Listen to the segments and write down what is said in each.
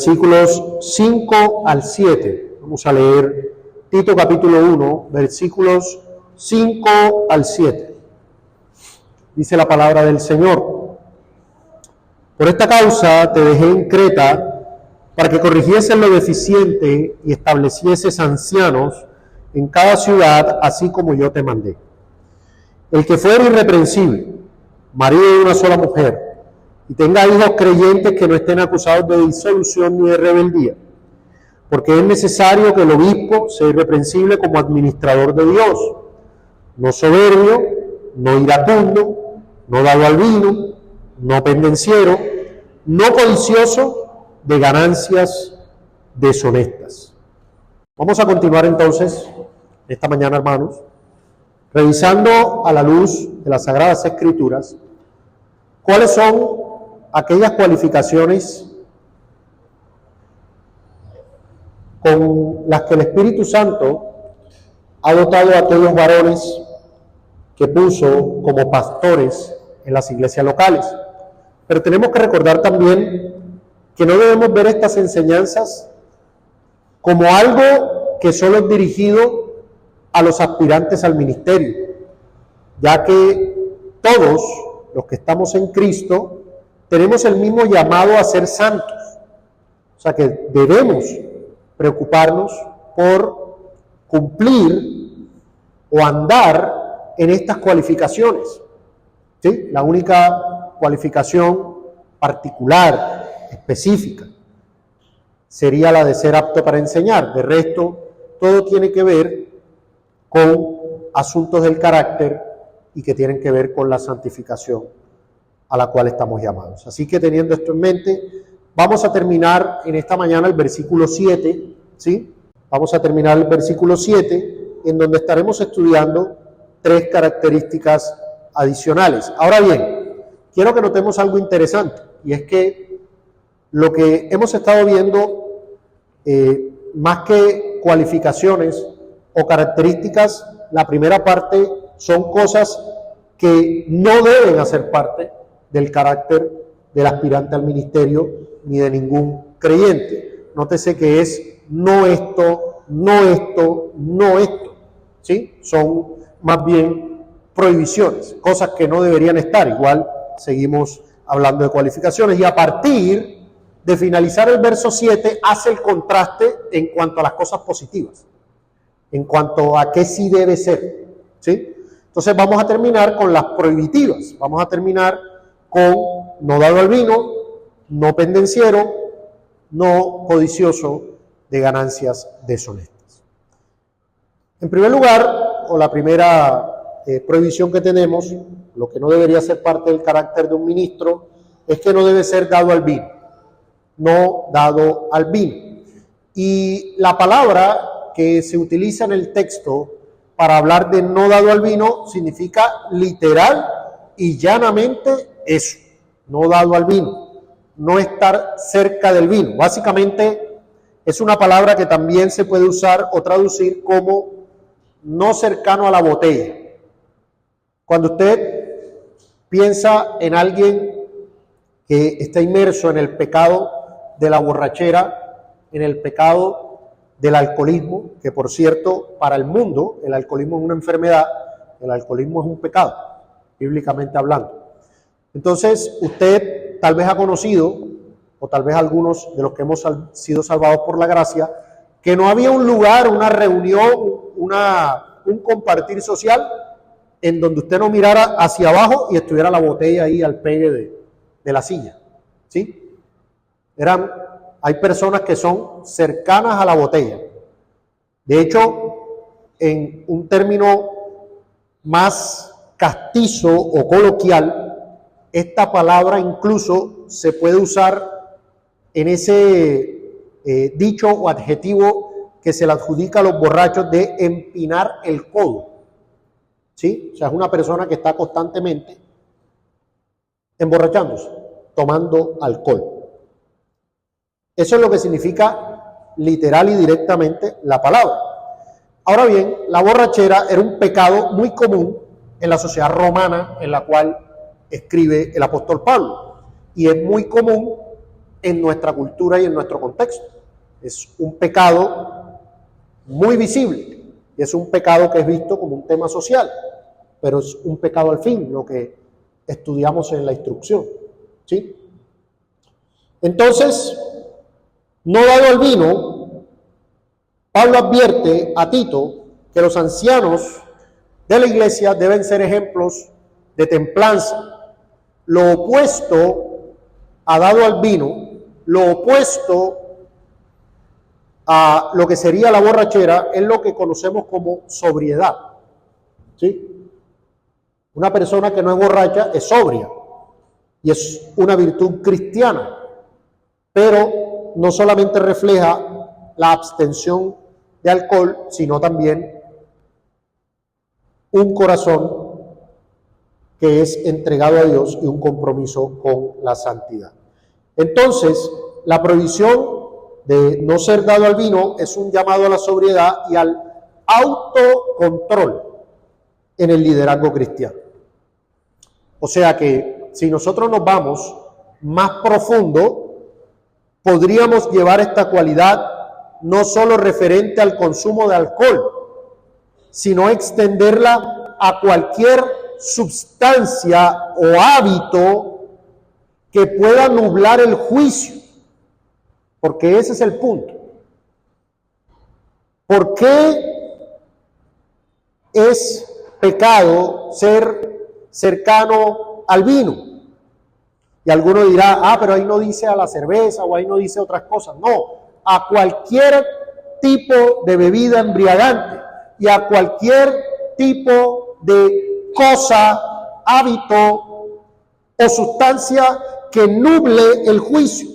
versículos 5 al 7. Vamos a leer Tito capítulo 1, versículos 5 al 7. Dice la palabra del Señor: por esta causa te dejé en Creta, para que corrigieses lo deficiente y establecieses ancianos en cada ciudad, así como yo te mandé. El que fuera irreprensible, marido de una sola mujer, y tenga hijos creyentes que no estén acusados de disolución ni de rebeldía, porque es necesario que el obispo sea irreprensible como administrador de Dios, no soberbio, no iracundo, no dado al vino, no pendenciero, no codicioso de ganancias deshonestas. Vamos a continuar entonces esta mañana, hermanos, revisando a la luz de las Sagradas Escrituras cuáles son aquellas cualificaciones con las que el Espíritu Santo ha dotado a aquellos varones que puso como pastores en las iglesias locales. Pero tenemos que recordar también que no debemos ver estas enseñanzas como algo que solo es dirigido a los aspirantes al ministerio, ya que todos los que estamos en Cristo tenemos el mismo llamado a ser santos. O sea que debemos preocuparnos por cumplir o andar en estas cualificaciones. ¿Sí? La única cualificación particular, específica, sería la de ser apto para enseñar. De resto, todo tiene que ver con asuntos del carácter y que tienen que ver con la santificación a la cual estamos llamados. Así que teniendo esto en mente, vamos a terminar en esta mañana el versículo 7, ¿sí? Vamos a terminar el versículo 7, en donde estaremos estudiando 3 características adicionales. Ahora bien, quiero que notemos algo interesante, y es que lo que hemos estado viendo, más que cualificaciones o características, la primera parte son cosas que no deben hacer parte del carácter del aspirante al ministerio ni de ningún creyente. Nótese que es no esto, no esto, no esto, ¿sí? Son más bien prohibiciones, cosas que no deberían estar. Igual seguimos hablando de cualificaciones, y a partir de finalizar el verso 7 hace el contraste en cuanto a las cosas positivas, en cuanto a qué sí debe ser, ¿sí? Entonces vamos a terminar con las prohibitivas. Vamos a terminar con no dado al vino, no pendenciero, no codicioso de ganancias deshonestas. En primer lugar, o la primera prohibición que tenemos, lo que no debería ser parte del carácter de un ministro, es que no debe ser dado al vino. No dado al vino. Y la palabra que se utiliza en el texto para hablar de no dado al vino significa literal y llanamente eso, no dado al vino, no estar cerca del vino. Básicamente es una palabra que también se puede usar o traducir como no cercano a la botella. Cuando usted piensa en alguien que está inmerso en el pecado de la borrachera, en el pecado del alcoholismo, que por cierto, para el mundo, el alcoholismo es una enfermedad, el alcoholismo es un pecado, bíblicamente hablando. Entonces, usted tal vez ha conocido, o tal vez algunos de los que hemos sido salvados por la gracia, que no había un lugar, una reunión, un compartir social en donde usted no mirara hacia abajo y estuviera la botella ahí al pegue de la silla, ¿sí? Hay personas que son cercanas a la botella. De hecho, en un término más castizo o coloquial, esta palabra incluso se puede usar en ese dicho o adjetivo que se le adjudica a los borrachos de empinar el codo. ¿Sí? O sea, es una persona que está constantemente emborrachándose, tomando alcohol. Eso es lo que significa literal y directamente la palabra. Ahora bien, la borrachera era un pecado muy común en la sociedad romana en la cual escribe el apóstol Pablo, y es muy común en nuestra cultura y en nuestro contexto. Es un pecado muy visible, y es un pecado que es visto como un tema social, pero es un pecado al fin, lo que estudiamos en la instrucción, ¿sí? Entonces, no dado al vino, Pablo advierte a Tito que los ancianos de la iglesia deben ser ejemplos de templanza. Lo opuesto a dado al vino, lo opuesto a lo que sería la borrachera, es lo que conocemos como sobriedad, ¿sí? Una persona que no es borracha es sobria y es una virtud cristiana, pero no solamente refleja la abstención de alcohol, sino también un corazón que es entregado a Dios y un compromiso con la santidad. Entonces, la prohibición de no ser dado al vino es un llamado a la sobriedad y al autocontrol en el liderazgo cristiano. O sea que si nosotros nos vamos más profundo, podríamos llevar esta cualidad no solo referente al consumo de alcohol, sino extenderla a cualquier sustancia o hábito que pueda nublar el juicio, porque ese es el punto. ¿Por qué es pecado ser cercano al vino? Y alguno dirá, pero ahí no dice a la cerveza o ahí no dice otras cosas. No, a cualquier tipo de bebida embriagante y a cualquier tipo de cosa, hábito o sustancia que nuble el juicio.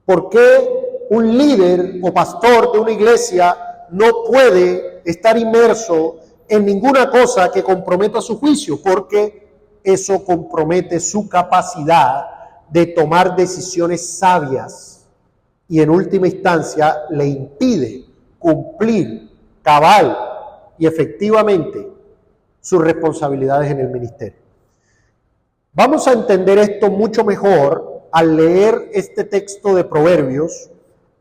¿Por qué un líder o pastor de una iglesia no puede estar inmerso en ninguna cosa que comprometa su juicio? Porque eso compromete su capacidad de tomar decisiones sabias y en última instancia le impide cumplir cabal y efectivamente sus responsabilidades en el ministerio. Vamos a entender esto mucho mejor al leer este texto de Proverbios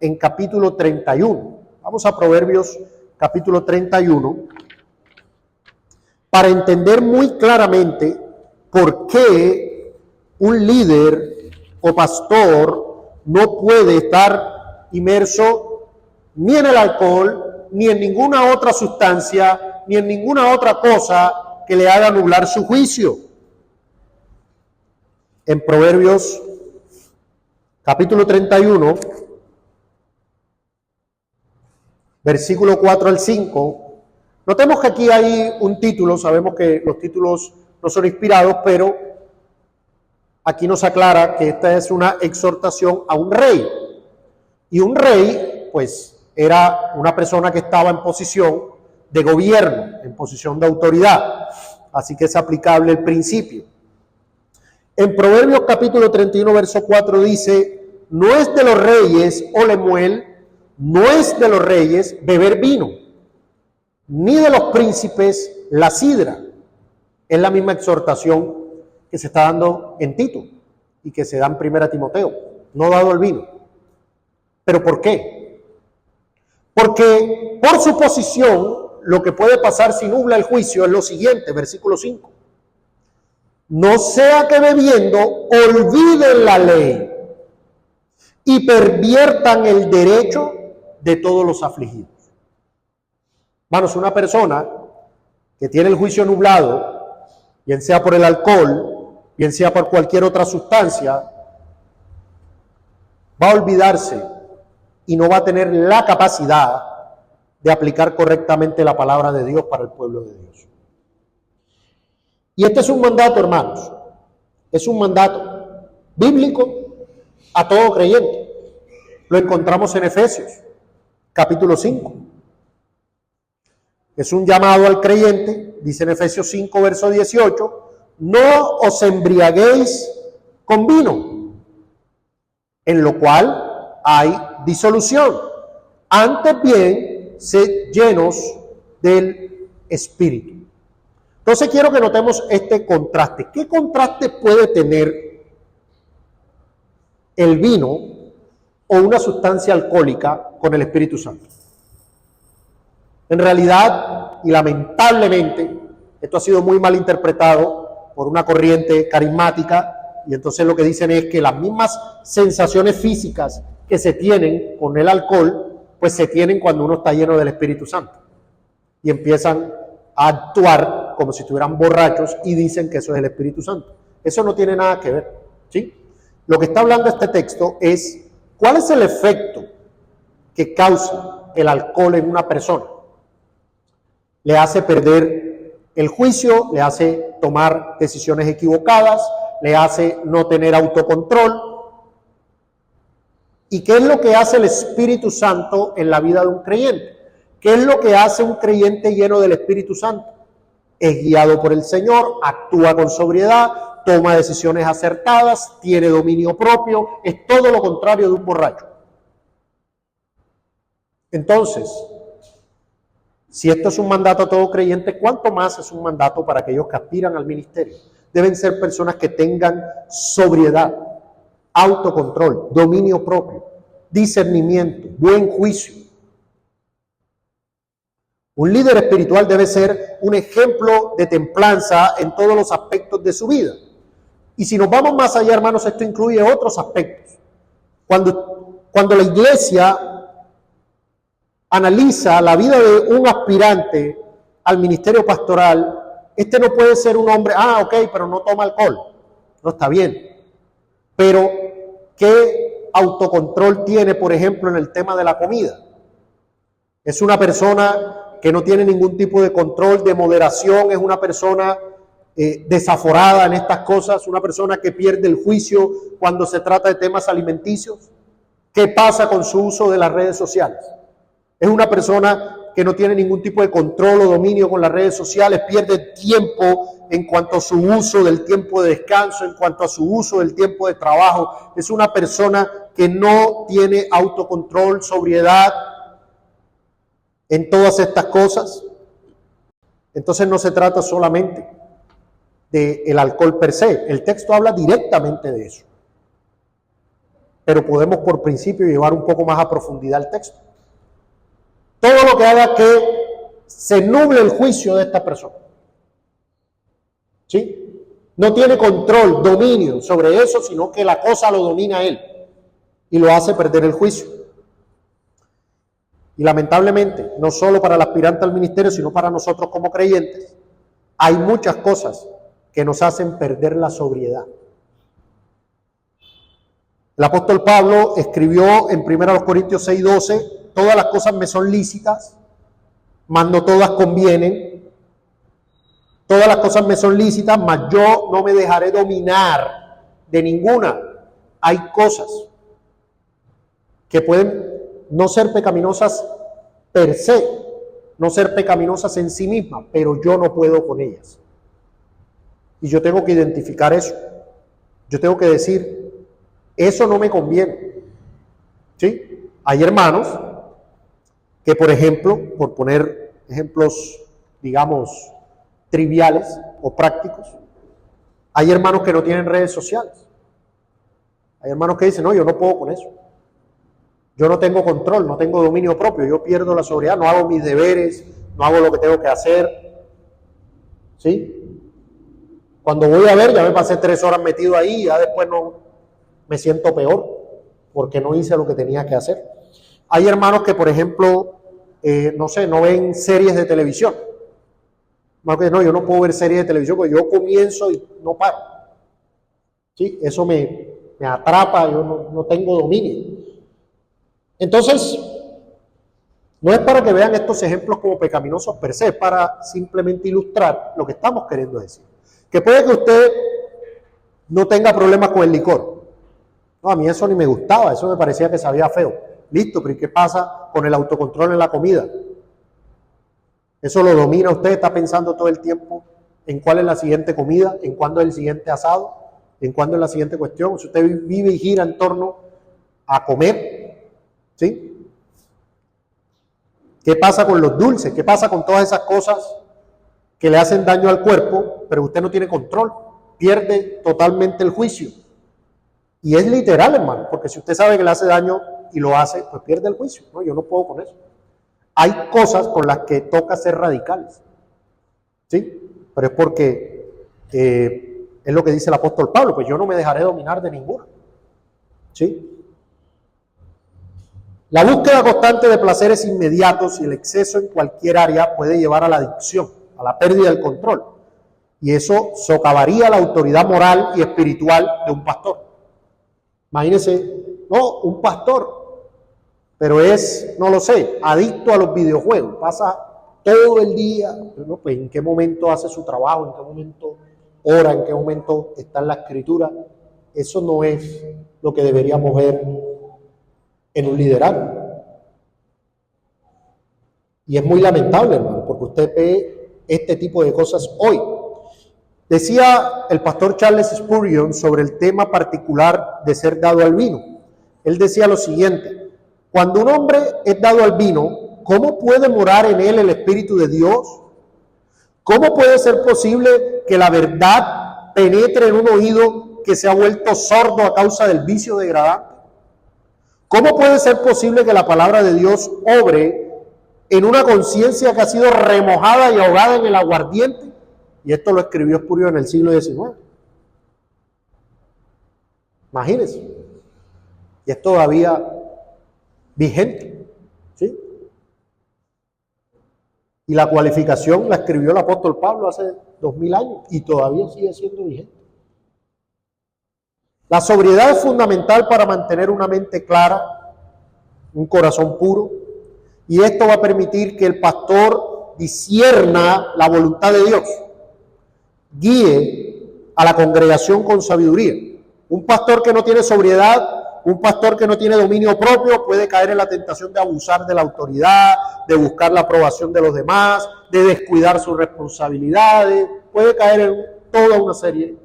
en capítulo 31. Vamos a Proverbios capítulo 31 para entender muy claramente por qué un líder o pastor no puede estar inmerso ni en el alcohol, ni en ninguna otra sustancia, ni en ninguna otra cosa que le haga nublar su juicio. En Proverbios capítulo 31, versículo 4 al 5, notemos que aquí hay un título, sabemos que los títulos no son inspirados, pero aquí nos aclara que esta es una exhortación a un rey. Y un rey, pues, era una persona que estaba en posición de gobierno, en posición de autoridad. Así que es aplicable el principio. En Proverbios capítulo 31, verso 4 dice, no es de los reyes, oh Lemuel, no es de los reyes beber vino, ni de los príncipes la sidra. Es la misma exhortación que se está dando en Tito y que se da en 1 Timoteo, no dado el vino. ¿Pero por qué? Porque por su posición, lo que puede pasar si nubla el juicio es lo siguiente, versículo 5. No sea que bebiendo olviden la ley y perviertan el derecho de todos los afligidos. Hermanos, una persona que tiene el juicio nublado, bien sea por el alcohol, bien sea por cualquier otra sustancia, va a olvidarse y no va a tener la capacidad de aplicar correctamente la palabra de Dios para el pueblo de Dios. Y este es un mandato, hermanos, es un mandato bíblico a todo creyente. Lo encontramos en Efesios, capítulo 5. Es un llamado al creyente, dice en Efesios 5, verso 18, no os embriaguéis con vino, en lo cual hay disolución. Antes bien, sed llenos del Espíritu. Entonces quiero que notemos este contraste. ¿Qué contraste puede tener el vino o una sustancia alcohólica con el Espíritu Santo. En realidad, y lamentablemente, esto ha sido muy mal interpretado por una corriente carismática, y entonces lo que dicen es que las mismas sensaciones físicas que se tienen con el alcohol, pues se tienen cuando uno está lleno del Espíritu Santo. Y empiezan a actuar como si estuvieran borrachos y dicen que eso es el Espíritu Santo. Eso no tiene nada que ver, ¿sí? Lo que está hablando este texto es cuál es el efecto que causa el alcohol en una persona. Le hace perder el juicio, le hace tomar decisiones equivocadas, le hace no tener autocontrol. ¿Y qué es lo que hace el Espíritu Santo en la vida de un creyente? ¿Qué es lo que hace un creyente lleno del Espíritu Santo? Es guiado por el Señor, actúa con sobriedad, toma decisiones acertadas, tiene dominio propio, es todo lo contrario de un borracho. Entonces, si esto es un mandato a todo creyente, ¿cuánto más es un mandato para aquellos que aspiran al ministerio? Deben ser personas que tengan sobriedad, autocontrol, dominio propio, discernimiento, buen juicio. Un líder espiritual debe ser un ejemplo de templanza en todos los aspectos de su vida. Y si nos vamos más allá, hermanos, esto incluye otros aspectos. Cuando la iglesia analiza la vida de un aspirante al ministerio pastoral, este no puede ser un hombre, pero no toma alcohol. No está bien. Pero, ¿qué autocontrol tiene, por ejemplo, en el tema de la comida? Es una persona que no tiene ningún tipo de control, de moderación, es una persona desaforada en estas cosas, una persona que pierde el juicio cuando se trata de temas alimenticios. ¿Qué pasa con su uso de las redes sociales? Es una persona que no tiene ningún tipo de control o dominio con las redes sociales, pierde tiempo en cuanto a su uso del tiempo de descanso, en cuanto a su uso del tiempo de trabajo. Es una persona que no tiene autocontrol, sobriedad en todas estas cosas. Entonces no se trata solamente del alcohol per se. El texto habla directamente de eso. Pero podemos por principio llevar un poco más a profundidad el texto. Todo lo que haga que se nuble el juicio de esta persona. ¿Sí? No tiene control, dominio sobre eso, sino que la cosa lo domina a él y lo hace perder el juicio. Y lamentablemente, no solo para el aspirante al ministerio, sino para nosotros como creyentes, hay muchas cosas que nos hacen perder la sobriedad. El apóstol Pablo escribió en 1 Corintios 6:12, todas las cosas me son lícitas, mas no todas convienen. Todas las cosas me son lícitas, mas yo no me dejaré dominar de ninguna. Hay cosas que pueden no ser pecaminosas per se, no ser pecaminosas en sí mismas, pero yo no puedo con ellas. Y yo tengo que identificar eso. Yo tengo que decir, eso no me conviene. ¿Sí? Hay hermanos que, por ejemplo, por poner ejemplos, digamos, triviales o prácticos, hay hermanos que no tienen redes sociales. Hay hermanos que dicen, no, yo no puedo con eso. Yo no tengo control, no tengo dominio propio, yo pierdo la sobriedad, no hago mis deberes, no hago lo que tengo que hacer. ¿Sí? Cuando voy a ver, ya me pasé 3 horas metido ahí, ya después no me siento peor, porque no hice lo que tenía que hacer. Hay hermanos que, por ejemplo, no ven series de televisión. No, yo no puedo ver series de televisión porque yo comienzo y no paro. ¿Sí? Eso me atrapa, yo no tengo dominio. Entonces, no es para que vean estos ejemplos como pecaminosos per se, es para simplemente ilustrar lo que estamos queriendo decir. Que puede que usted no tenga problemas con el licor. No, a mí eso ni me gustaba, eso me parecía que sabía feo. Listo, pero ¿y qué pasa con el autocontrol en la comida? Eso lo domina usted, está pensando todo el tiempo en cuál es la siguiente comida, en cuándo es el siguiente asado, en cuándo es la siguiente cuestión. Si usted vive y gira en torno a comer, ¿sí? ¿Qué pasa con los dulces? ¿Qué pasa con todas esas cosas que le hacen daño al cuerpo, pero usted no tiene control? Pierde totalmente el juicio. Y es literal, hermano, porque si usted sabe que le hace daño y lo hace, pues pierde el juicio. No, yo no puedo con eso. Hay cosas con las que toca ser radicales, ¿sí? Pero es porque es lo que dice el apóstol Pablo, pues yo no me dejaré dominar de ninguna, ¿sí? La búsqueda constante de placeres inmediatos y el exceso en cualquier área puede llevar a la adicción, a la pérdida del control. Y eso socavaría la autoridad moral y espiritual de un pastor. Imagínense, no, un pastor, pero es, no lo sé, adicto a los videojuegos, pasa todo el día, ¿no? Pues en qué momento hace su trabajo, en qué momento ora, en qué momento está en la escritura. Eso no es lo que deberíamos ver en un liderazgo. Y es muy lamentable, hermano, porque usted ve este tipo de cosas hoy. Decía el pastor Charles Spurgeon sobre el tema particular de ser dado al vino. Él decía lo siguiente: cuando un hombre es dado al vino, ¿cómo puede morar en él el Espíritu de Dios? ¿Cómo puede ser posible que la verdad penetre en un oído que se ha vuelto sordo a causa del vicio degradante? ¿Cómo puede ser posible que la palabra de Dios obre en una conciencia que ha sido remojada y ahogada en el aguardiente? Y esto lo escribió Spurgeon en el siglo XIX. Imagínense. Y es todavía vigente, ¿sí? Y la cualificación la escribió el apóstol Pablo hace 2000 años y todavía sigue siendo vigente. La sobriedad es fundamental para mantener una mente clara, un corazón puro, y esto va a permitir que el pastor discierna la voluntad de Dios, guíe a la congregación con sabiduría. Un pastor que no tiene sobriedad, un pastor que no tiene dominio propio, puede caer en la tentación de abusar de la autoridad, de buscar la aprobación de los demás, de descuidar sus responsabilidades, puede caer en toda una serie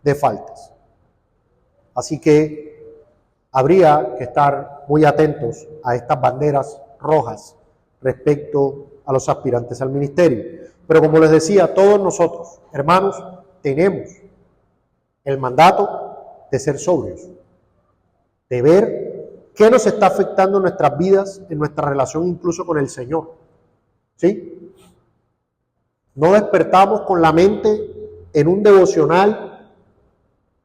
de faltas. Así que habría que estar muy atentos a estas banderas rojas respecto a los aspirantes al ministerio. Pero como les decía, todos nosotros, hermanos, tenemos el mandato de ser sobrios, de ver qué nos está afectando en nuestras vidas, en nuestra relación incluso con el Señor, ¿sí? No despertamos con la mente en un devocional,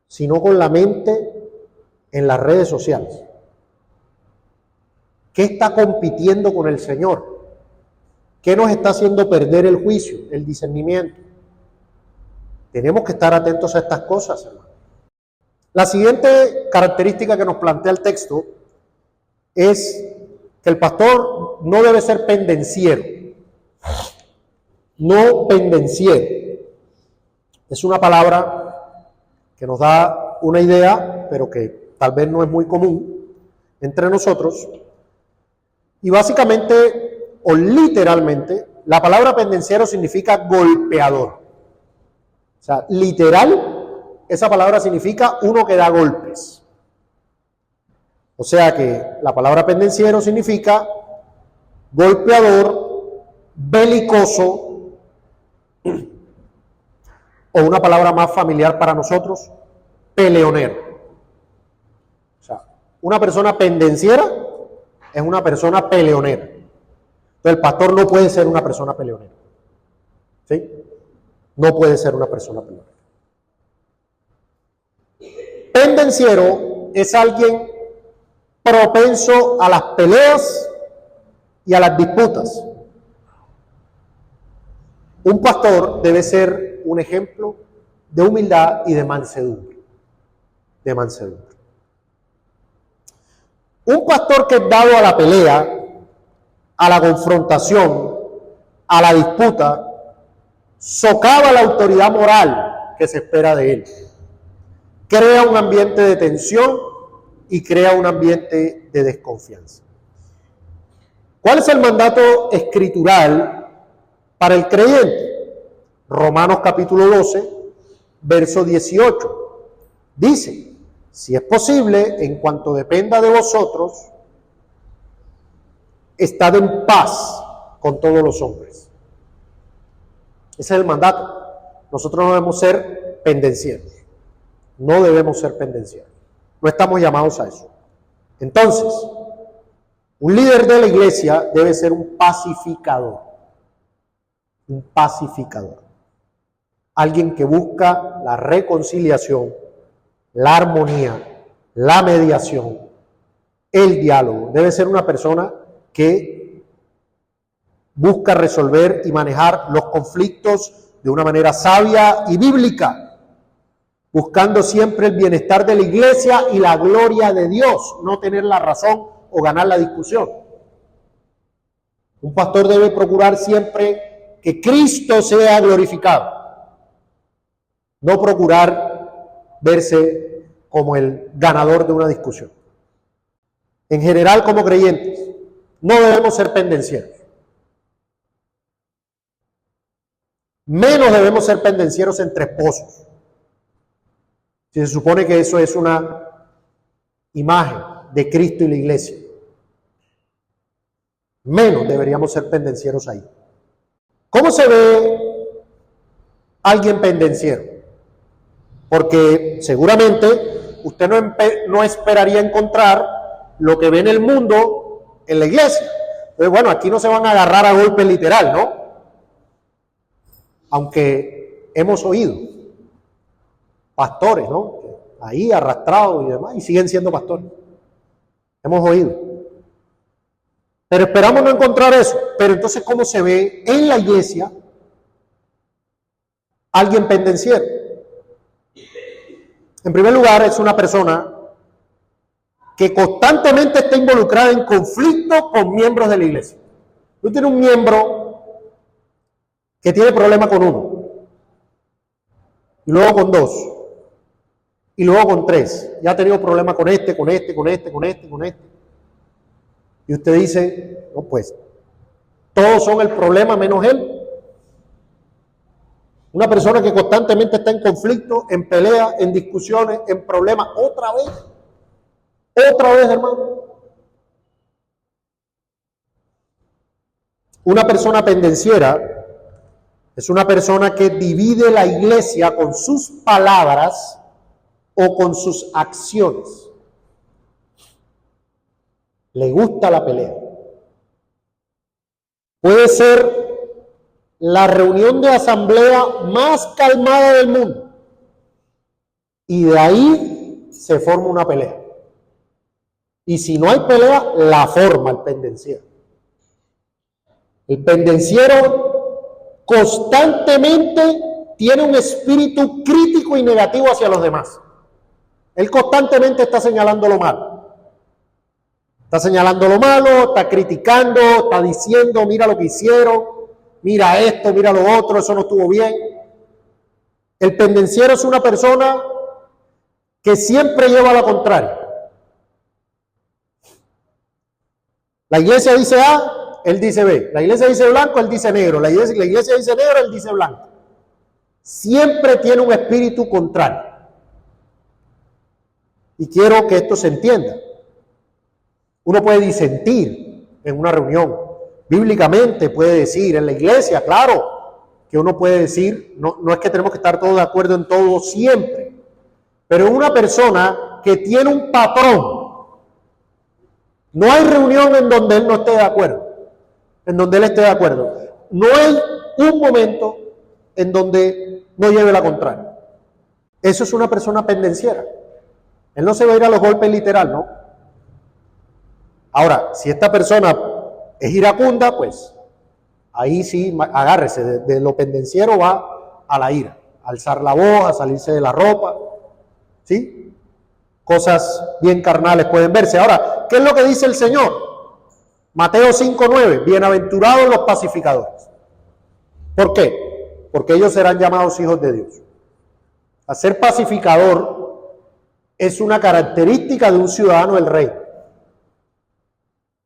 sino con la mente en las redes sociales. ¿Qué está compitiendo con el Señor? ¿Qué nos está haciendo perder el juicio, el discernimiento? Tenemos que estar atentos a estas cosas, hermano. La siguiente característica que nos plantea el texto es que el pastor no debe ser pendenciero. No pendenciero. Es una palabra que nos da una idea, pero que tal vez no es muy común entre nosotros. Y básicamente, o literalmente, la palabra pendenciero significa golpeador. O sea, literal, esa palabra significa uno que da golpes. O sea que la palabra pendenciero significa golpeador, belicoso, o una palabra más familiar para nosotros, peleonero. O sea, una persona pendenciera es una persona peleonera. Entonces el pastor no puede ser una persona peleonera. ¿Sí? No puede ser una persona peleonera. Pendenciero es alguien propenso a las peleas y a las disputas. Un pastor debe ser un ejemplo de humildad y de mansedumbre. De mansedumbre. Un pastor que es dado a la pelea, a la confrontación, a la disputa, socava la autoridad moral que se espera de él. Crea un ambiente de tensión y crea un ambiente de desconfianza. ¿Cuál es el mandato escritural para el creyente? Romanos capítulo 12, verso 18. Dice: si es posible, en cuanto dependa de vosotros, estad en paz con todos los hombres. Ese es el mandato. Nosotros no debemos ser pendencieros. No debemos ser pendencieros. No estamos llamados a eso. Entonces, un líder de la iglesia debe ser un pacificador. Un pacificador. Alguien que busca la reconciliación, la armonía, la mediación, el diálogo. Debe ser una persona que busca resolver y manejar los conflictos de una manera sabia y bíblica, buscando siempre el bienestar de la iglesia y la gloria de Dios, no tener la razón o ganar la discusión. Un pastor debe procurar siempre que Cristo sea glorificado, no procurar verse como el ganador de una discusión. En general, como creyentes, no debemos ser pendencieros. Menos debemos ser pendencieros entre esposos. Si se supone que eso es una imagen de Cristo y la iglesia. Menos deberíamos ser pendencieros ahí. ¿Cómo se ve alguien pendenciero? Porque seguramente usted no esperaría encontrar lo que ve en el mundo en la iglesia. Entonces, bueno, aquí no se van a agarrar a golpe literal, ¿no? Aunque hemos oído pastores, ¿no? Ahí arrastrados y demás, y siguen siendo pastores. Hemos oído. Pero esperamos no encontrar eso. Pero entonces, ¿cómo se ve en la iglesia alguien pendenciero? En primer lugar, es una persona que constantemente está involucrada en conflicto con miembros de la iglesia. Tú tienes un miembro que tiene problema con uno, y luego con dos, y luego con tres. Ya ha tenido problemas con este. Y usted dice, no, pues, todos son el problema menos él. Una persona que constantemente está en conflicto, en pelea, en discusiones, en problemas, otra vez, hermano. Una persona pendenciera es una persona que divide la iglesia con sus palabras o con sus acciones. Le gusta la pelea. Puede ser la reunión de asamblea más calmada del mundo, y de ahí se forma una pelea. Y si no hay pelea, la forma el pendenciero. El pendenciero constantemente tiene un espíritu crítico y negativo hacia los demás. Él constantemente está señalando lo malo. Está señalando lo malo, está criticando, está diciendo, mira lo que hicieron, mira esto, mira lo otro, eso no estuvo bien. El pendenciero es una persona que siempre lleva la contraria. La iglesia dice A, él dice B. La iglesia dice blanco, él dice negro. La iglesia dice negro, él dice blanco. Siempre tiene un espíritu contrario. Y quiero que esto se entienda. Uno puede disentir en una reunión. Bíblicamente puede decir, en la iglesia, claro, que uno puede decir, no es que tenemos que estar todos de acuerdo en todo siempre, pero una persona que tiene un patrón, no hay reunión en donde él no esté de acuerdo, en donde él esté de acuerdo. No hay un momento en donde no lleve la contraria. Eso es una persona pendenciera. Él no se va a ir a los golpes literal, ¿no? Ahora, si esta persona es iracunda, pues ahí sí, agárrese, de lo pendenciero va a la ira, a alzar la voz, a salirse de la ropa, ¿sí? Cosas bien carnales pueden verse. Ahora, ¿qué es lo que dice el Señor? Mateo 5:9, bienaventurados los pacificadores. ¿Por qué? Porque ellos serán llamados hijos de Dios. A ser pacificador es una característica de un ciudadano del reino.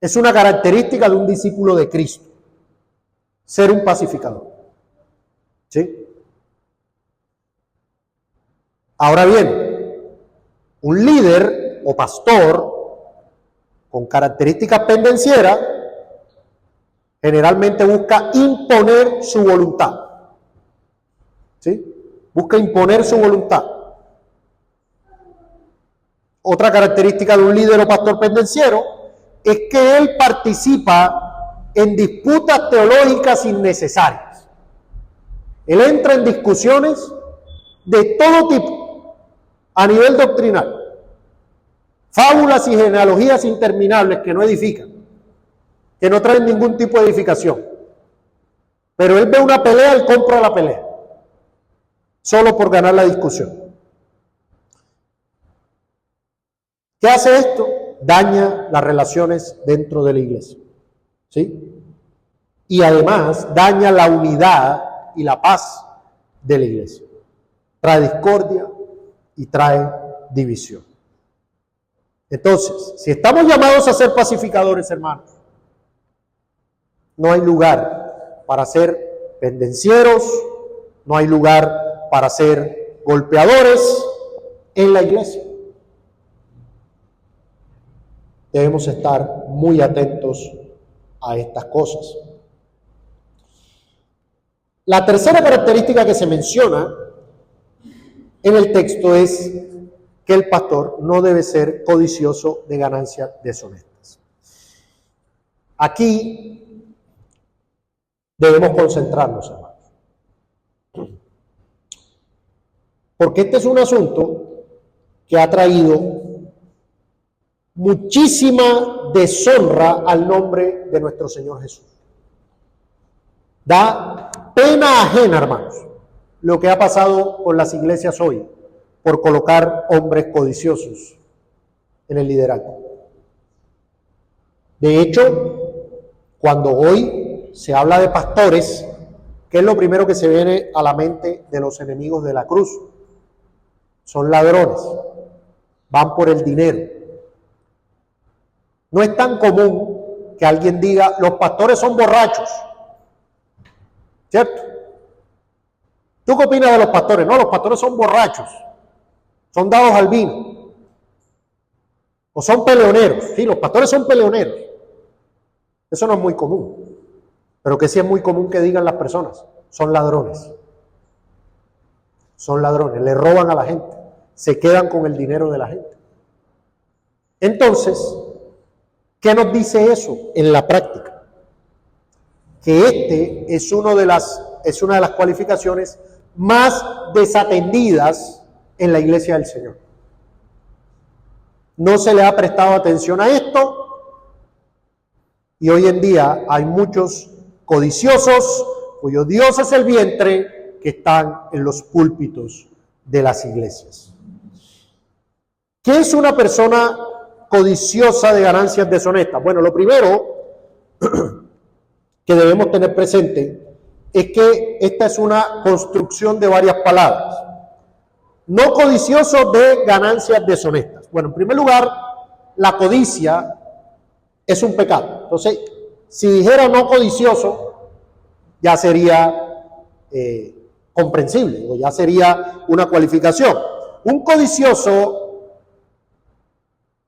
Es una característica de un discípulo de Cristo. Ser un pacificador. ¿Sí? Ahora bien, un líder o pastor con características pendencieras generalmente busca imponer su voluntad. ¿Sí? Busca imponer su voluntad. Otra característica de un líder o pastor pendenciero es que él participa en disputas teológicas innecesarias. Él entra en discusiones de todo tipo a nivel doctrinal. Fábulas y genealogías interminables que no edifican, que no traen ningún tipo de edificación. Pero él ve una pelea, él compra la pelea, solo por ganar la discusión. ¿Qué hace esto? Daña las relaciones dentro de la iglesia, ¿sí? Y además daña la unidad y la paz de la iglesia. Trae discordia y trae división. Entonces, si estamos llamados a ser pacificadores, hermanos, no hay lugar para ser pendencieros, no hay lugar para ser golpeadores en la iglesia. Debemos estar muy atentos a estas cosas. La tercera característica que se menciona en el texto es que el pastor no debe ser codicioso de ganancias deshonestas. Aquí debemos concentrarnos, hermanos, porque este es un asunto que ha traído muchísima deshonra al nombre de nuestro Señor Jesús. Da pena ajena, hermanos, lo que ha pasado con las iglesias hoy por colocar hombres codiciosos en el liderazgo. De hecho, cuando hoy se habla de pastores, ¿qué es lo primero que se viene a la mente de los enemigos de la cruz? Son ladrones, van por el dinero. No es tan común que alguien diga, los pastores son borrachos, ¿cierto? ¿Tú qué opinas de los pastores? No, los pastores son borrachos, son dados al vino, o son peleoneros. Sí, los pastores son peleoneros. Eso no es muy común, pero que sí es muy común que digan las personas, son ladrones. Son ladrones, le roban a la gente, se quedan con el dinero de la gente. Entonces, ¿qué nos dice eso en la práctica? Que es una de las cualificaciones más desatendidas en la iglesia del Señor. No se le ha prestado atención a esto y hoy en día hay muchos codiciosos cuyo Dios es el vientre que están en los púlpitos de las iglesias. ¿Qué es una persona codiciosa de ganancias deshonestas? Bueno, lo primero que debemos tener presente es que esta es una construcción de varias palabras. No codicioso de ganancias deshonestas. Bueno, en primer lugar, la codicia es un pecado. Entonces, si dijera no codicioso, ya sería comprensible, o ya sería una cualificación. Un codicioso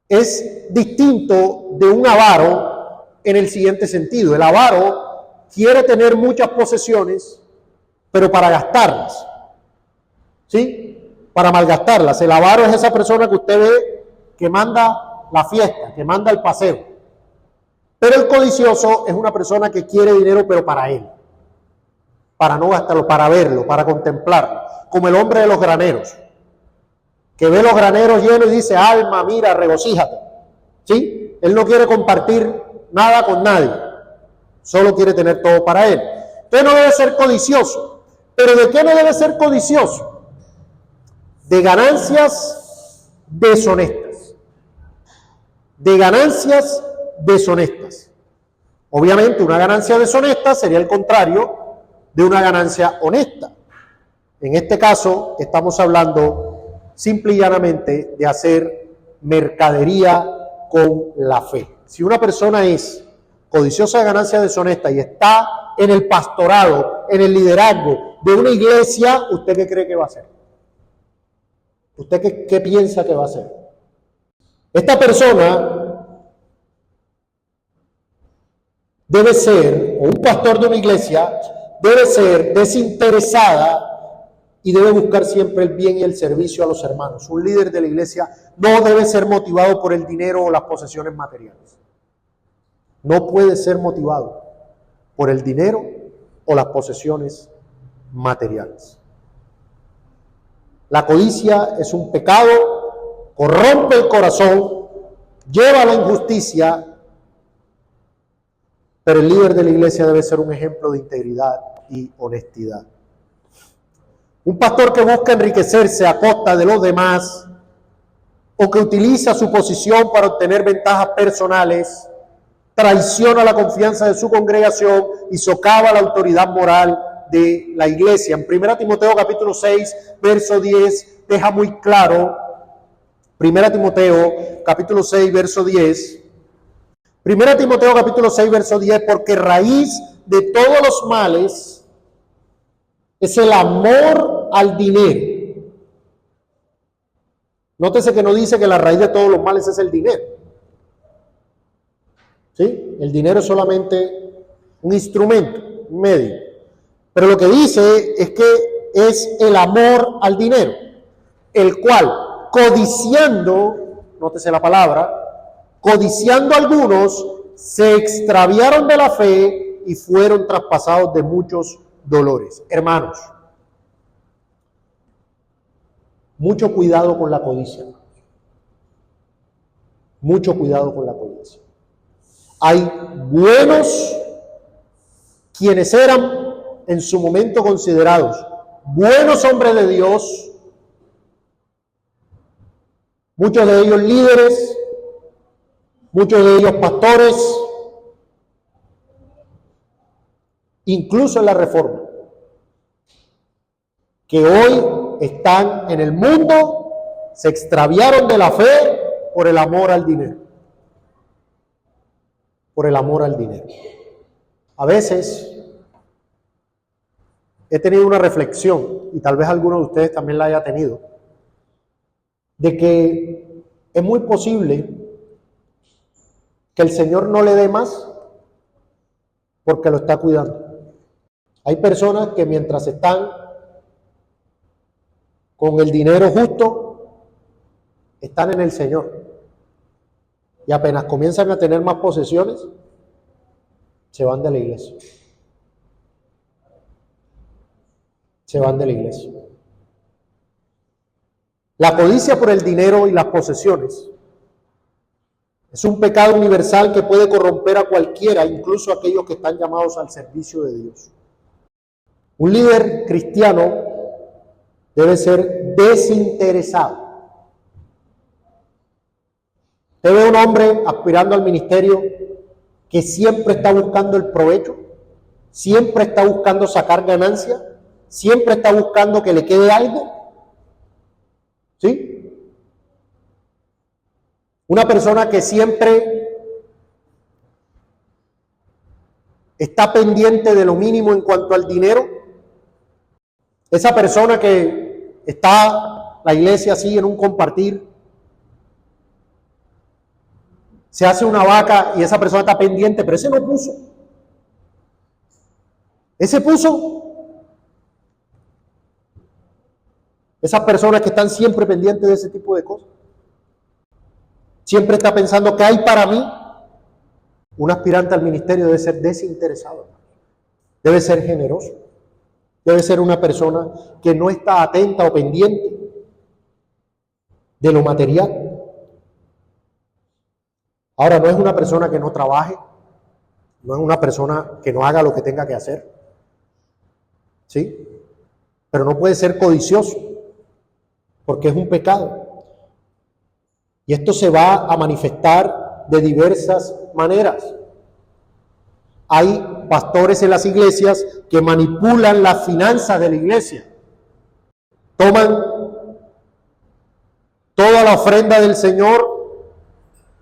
es distinto de un avaro en el siguiente sentido. El avaro quiere tener muchas posesiones, pero para gastarlas, ¿sí? Para malgastarlas. El avaro es esa persona que usted ve que manda la fiesta, que manda el paseo. Pero el codicioso es una persona que quiere dinero, pero para él, para no gastarlo, para verlo, para contemplarlo, como el hombre de los graneros, que ve los graneros llenos y dice, alma, mira, regocíjate, ¿sí? Él no quiere compartir nada con nadie, solo quiere tener todo para él. Usted no debe ser codicioso. ¿Pero de qué no debe ser codicioso? De ganancias deshonestas. De ganancias deshonestas. Obviamente, una ganancia deshonesta sería el contrario de una ganancia honesta. En este caso, estamos hablando simple y llanamente de hacer mercadería con la fe. Si una persona es codiciosa de ganancias deshonestas y está en el pastorado, en el liderazgo de una iglesia, ¿usted qué cree que va a hacer? ¿Usted qué piensa que va a hacer? Esta persona debe ser, o un pastor de una iglesia, debe ser desinteresada y debe buscar siempre el bien y el servicio a los hermanos. Un líder de la iglesia no debe ser motivado por el dinero o las posesiones materiales. No puede ser motivado por el dinero o las posesiones materiales. La codicia es un pecado, corrompe el corazón, lleva a la injusticia, pero el líder de la iglesia debe ser un ejemplo de integridad y honestidad. Un pastor que busca enriquecerse a costa de los demás o que utiliza su posición para obtener ventajas personales, traiciona la confianza de su congregación y socava la autoridad moral de la iglesia. En 1 Timoteo capítulo 6, verso 10, deja muy claro, 1 Timoteo capítulo 6, verso 10, 1 Timoteo capítulo 6, verso 10, porque raíz de todos los males es el amor al dinero. Nótese que no dice que la raíz de todos los males es el dinero. ¿Sí? El dinero es solamente un instrumento, un medio. Pero lo que dice es que es el amor al dinero, el cual, codiciando, nótese la palabra, codiciando algunos, se extraviaron de la fe y fueron traspasados de muchos dolores. Hermanos, mucho cuidado con la codicia. Mucho cuidado con la codicia. Hay buenos quienes eran en su momento considerados buenos hombres de Dios, muchos de ellos líderes, muchos de ellos pastores, incluso en la Reforma, que hoy están en el mundo, se extraviaron de la fe por el amor al dinero. Por el amor al dinero. A veces he tenido una reflexión, y tal vez alguno de ustedes también la haya tenido, de que es muy posible que el Señor no le dé más porque lo está cuidando. Hay personas que mientras están con el dinero justo, están en el Señor. Y apenas comienzan a tener más posesiones, se van de la iglesia. Se van de la iglesia. La codicia por el dinero y las posesiones es un pecado universal que puede corromper a cualquiera, incluso a aquellos que están llamados al servicio de Dios. Un líder cristiano debe ser desinteresado. Usted ve un hombre aspirando al ministerio que siempre está buscando el provecho, siempre está buscando sacar ganancia, siempre está buscando que le quede algo. ¿Sí? Una persona que siempre está pendiente de lo mínimo en cuanto al dinero. Esa persona que está la iglesia así en un compartir, se hace una vaca y esa persona está pendiente, pero ese no puso. Ese puso. Esas personas que están siempre pendientes de ese tipo de cosas. Siempre está pensando ¿qué hay para mí? Un aspirante al ministerio debe ser desinteresado. Debe ser generoso. Debe ser una persona que no está atenta o pendiente de lo material. Ahora, no es una persona que no trabaje, no es una persona que no haga lo que tenga que hacer, ¿sí? Pero no puede ser codicioso, porque es un pecado. Y esto se va a manifestar de diversas maneras. Hay pastores en las iglesias que manipulan las finanzas de la iglesia. Toman toda la ofrenda del Señor,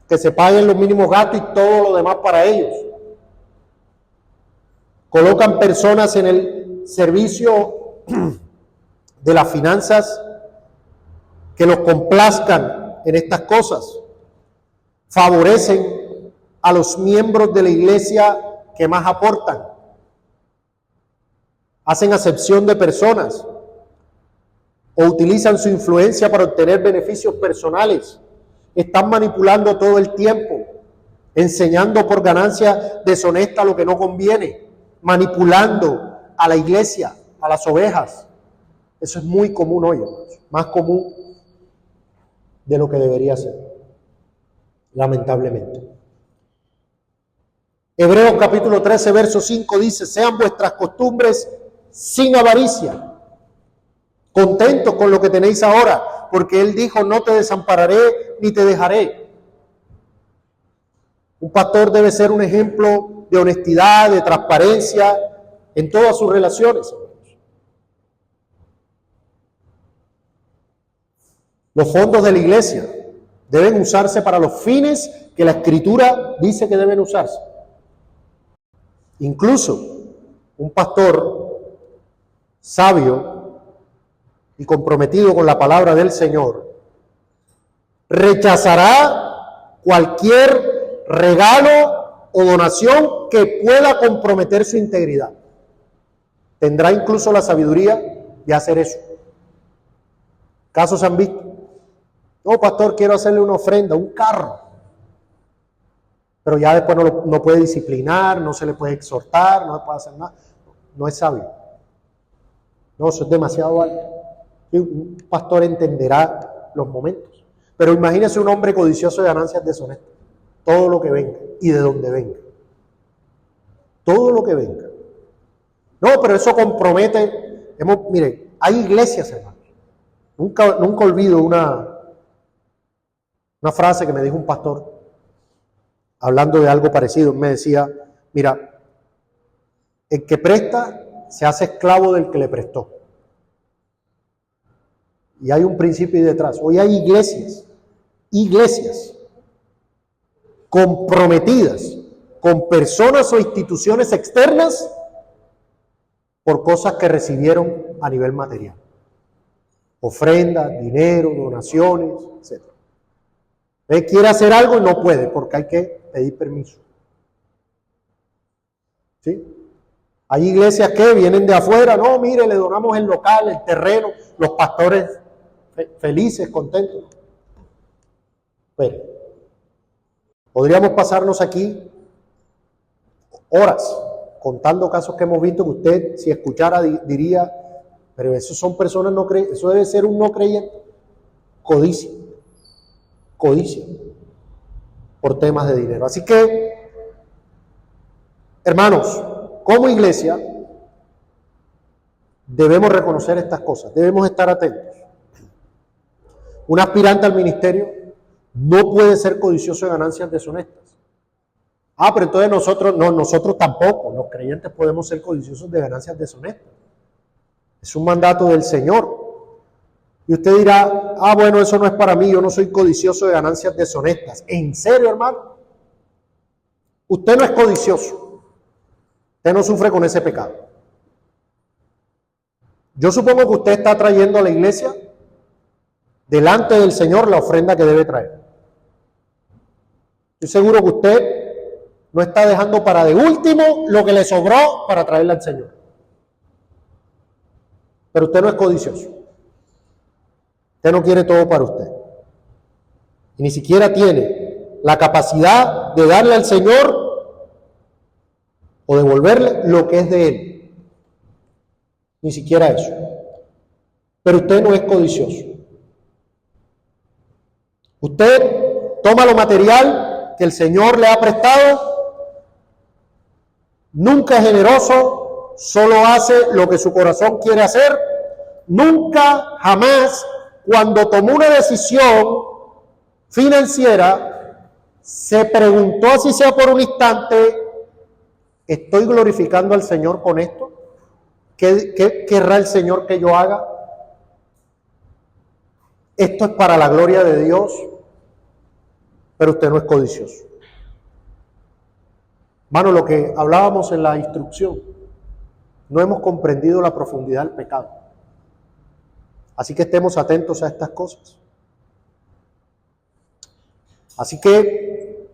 que se paguen los mínimos gastos y todo lo demás para ellos. Colocan personas en el servicio de las finanzas que los complazcan en estas cosas. Favorecen a los miembros de la iglesia que más aportan. Hacen acepción de personas. o utilizan su influencia para obtener beneficios personales. Están manipulando todo el tiempo, enseñando por ganancia deshonesta lo que no conviene, manipulando a la iglesia, a las ovejas. Eso es muy común hoy, hermanos, más común de lo que debería ser, lamentablemente. Hebreos capítulo 13, verso 5 dice: sean vuestras costumbres sin avaricia, contentos con lo que tenéis ahora, porque Él dijo: no te desampararé ni te dejaré. Un pastor debe ser un ejemplo de honestidad, de transparencia en todas sus relaciones. Los fondos de la iglesia deben usarse para los fines que la Escritura dice que deben usarse. Incluso un pastor sabio y comprometido con la palabra del Señor rechazará cualquier regalo o donación que pueda comprometer su integridad. Tendrá incluso la sabiduría de hacer eso. Casos han visto. No, pastor, quiero hacerle una ofrenda, un carro. Pero ya después no puede disciplinar, no se le puede exhortar, no le puede hacer nada. No es sabio. No, eso es demasiado alto. Un pastor entenderá los momentos. Pero imagínese un hombre codicioso de ganancias deshonestas. Todo lo que venga y de donde venga. Todo lo que venga. No, pero eso compromete. Mire, hay iglesias, hermanos. Nunca olvido una frase que me dijo un pastor hablando de algo parecido. Me decía: mira, el que presta se hace esclavo del que le prestó. Y hay un principio ahí detrás. Hoy hay iglesias comprometidas con personas o instituciones externas por cosas que recibieron a nivel material. Ofrendas, dinero, donaciones, etc. Él quiere hacer algo y no puede porque hay que pedir permiso. ¿Sí? Hay iglesias que vienen de afuera: no, mire, le donamos el local, el terreno, los pastores felices, contentos. Pero podríamos pasarnos aquí horas contando casos que hemos visto que usted, si escuchara, diría: pero esos son personas no creyentes, eso debe ser un no creyente. Codicia por temas de dinero. Así que, hermanos, como iglesia debemos reconocer estas cosas, debemos estar atentos. Un aspirante al ministerio no puede ser codicioso de ganancias deshonestas. Pero entonces nosotros tampoco, los creyentes, podemos ser codiciosos de ganancias deshonestas. Es un mandato del Señor. Y usted dirá: bueno, eso no es para mí, yo no soy codicioso de ganancias deshonestas. ¿En serio, hermano? Usted no es codicioso. Usted no sufre con ese pecado. Yo supongo que usted está trayendo a la iglesia delante del Señor la ofrenda que debe traer. Estoy seguro que usted no está dejando para de último lo que le sobró para traerle al Señor. Pero usted no es codicioso. Usted no quiere todo para usted. Y ni siquiera tiene la capacidad de darle al Señor o devolverle lo que es de Él. Ni siquiera eso. Pero usted no es codicioso. Usted toma lo material que el Señor le ha prestado, nunca es generoso, solo hace lo que su corazón quiere hacer, nunca, jamás, cuando tomó una decisión financiera, se preguntó, así sea por un instante: ¿estoy glorificando al Señor con esto? ¿Qué querrá el Señor que yo haga? ¿Esto es para la gloria de Dios? Pero usted no es codicioso. Hermano, lo que hablábamos en la instrucción, no hemos comprendido la profundidad del pecado. Así que estemos atentos a estas cosas. Así que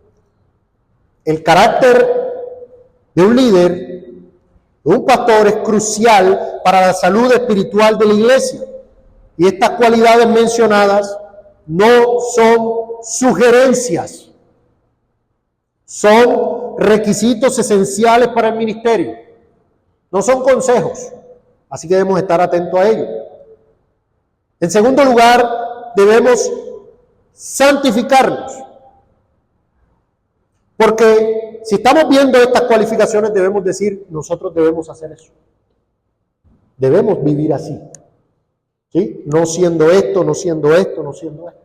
el carácter de un líder, de un pastor, es crucial para la salud espiritual de la iglesia Y estas cualidades mencionadas no son sugerencias, son requisitos esenciales para el ministerio, no son consejos, así que debemos estar atentos a ello. En segundo lugar, debemos santificarnos, porque si estamos viendo estas cualificaciones debemos decir, nosotros debemos hacer eso, debemos vivir así, ¿sí? No siendo esto, no siendo esto, no siendo esto.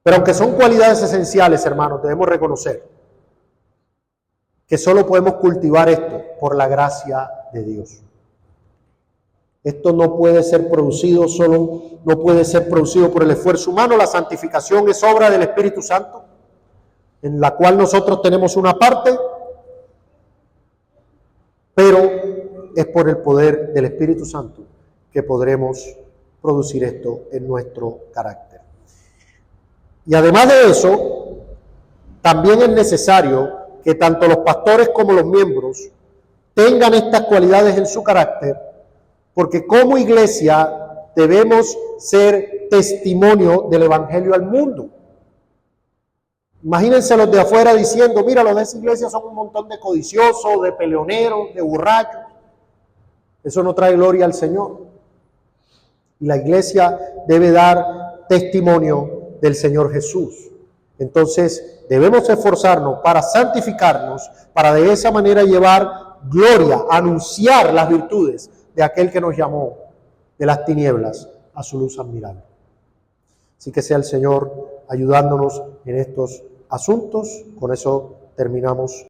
Pero aunque son cualidades esenciales, hermanos, debemos reconocer que solo podemos cultivar esto por la gracia de Dios. Esto no puede ser producido no puede ser producido por el esfuerzo humano. La santificación es obra del Espíritu Santo, en la cual nosotros tenemos una parte, pero es por el poder del Espíritu Santo que podremos producir esto en nuestro carácter. Y además de eso, también es necesario que tanto los pastores como los miembros tengan estas cualidades en su carácter, porque como iglesia debemos ser testimonio del Evangelio al mundo. Imagínense los de afuera diciendo, mira, los de esa iglesia son un montón de codiciosos, de peleoneros, de borrachos. Eso no trae gloria al Señor. Y la iglesia debe dar testimonio del Señor Jesús. Entonces debemos esforzarnos para santificarnos, para de esa manera llevar gloria, anunciar las virtudes de aquel que nos llamó de las tinieblas a su luz admirable. Así que sea el Señor ayudándonos en estos asuntos. Con eso terminamos.